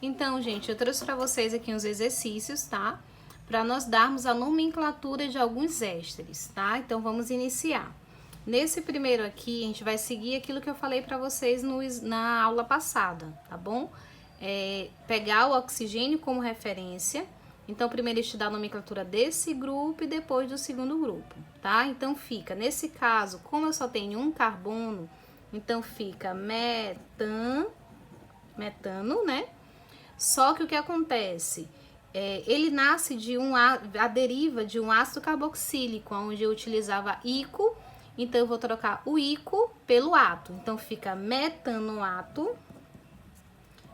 Então, gente, eu trouxe para vocês aqui uns exercícios, tá? Para nós darmos a nomenclatura de alguns ésteres, tá? Então, vamos iniciar. Nesse primeiro aqui, a gente vai seguir aquilo que eu falei para vocês na aula passada, tá bom? Pegar o oxigênio como referência. Então, primeiro estudar a nomenclatura desse grupo e depois do segundo grupo, tá? Então, fica, nesse caso, como eu só tenho um carbono, então fica metano, né? Só que o que acontece? Ele nasce a deriva de um ácido carboxílico, onde eu utilizava ico, então eu vou trocar o ico pelo ato. Então fica metanoato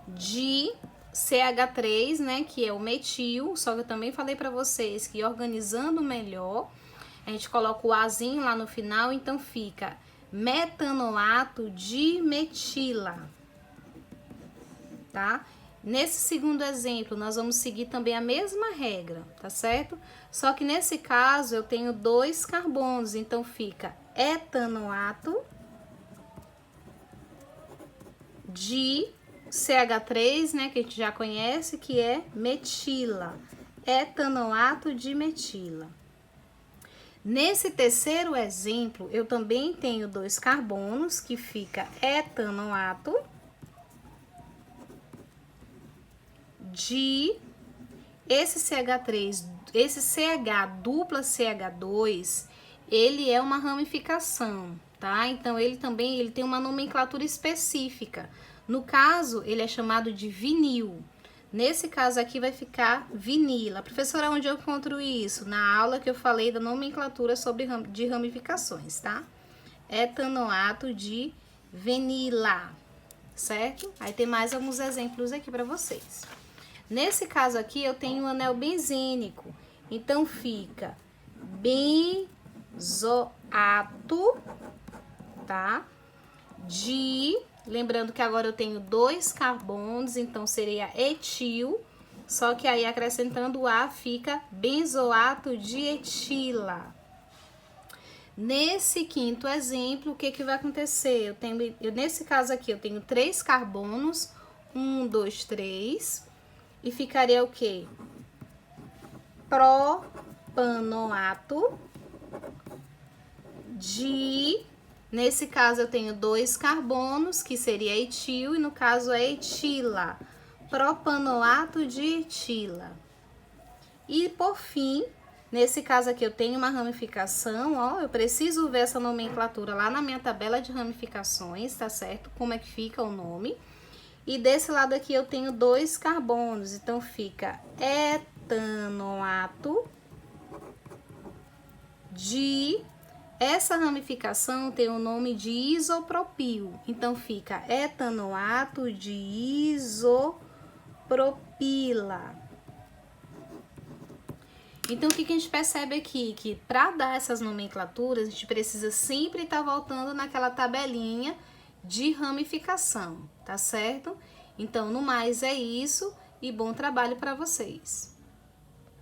de CH3, né, que é o metil, só que eu também falei para vocês que organizando melhor, a gente coloca o azinho lá no final, então fica metanoato de metila, tá? Nesse segundo exemplo, nós vamos seguir também a mesma regra, tá certo? Só que nesse caso eu tenho 2 carbonos, então fica etanoato de CH3, né, que a gente já conhece, que é metila. Etanoato de metila. Nesse terceiro exemplo, eu também tenho 2 carbonos, que fica etanoato de esse CH3, esse CH dupla CH2, ele é uma ramificação, tá? Então ele tem uma nomenclatura específica. No caso, ele é chamado de vinil. Nesse caso aqui vai ficar vinila. Professora, onde eu encontro isso? Na aula que eu falei da nomenclatura de ramificações, tá? Etanoato de vinila, certo? Aí tem mais alguns exemplos aqui para vocês. Nesse caso aqui, eu tenho um anel benzênico. Então, fica benzoato, tá? Lembrando que agora eu tenho 2 carbonos, então seria etil. Só que aí, acrescentando o A, fica benzoato de etila. Nesse quinto exemplo, o que vai acontecer? Nesse caso aqui, eu tenho 3 carbonos. 1, 2, 3... E ficaria o quê? Propanoato de... Nesse caso, eu tenho 2 carbonos, que seria etil, e no caso é etila. Propanoato de etila. E, por fim, nesse caso aqui, eu tenho uma ramificação, ó. Eu preciso ver essa nomenclatura lá na minha tabela de ramificações, tá certo? Como é que fica o nome. E desse lado aqui eu tenho 2 carbonos, então fica etanoato de... Essa ramificação tem o nome de isopropil, então fica etanoato de isopropila. Então, o que a gente percebe aqui? Que para dar essas nomenclaturas, a gente precisa sempre estar voltando naquela tabelinha de ramificação, tá certo? Então, no mais é isso e bom trabalho para vocês.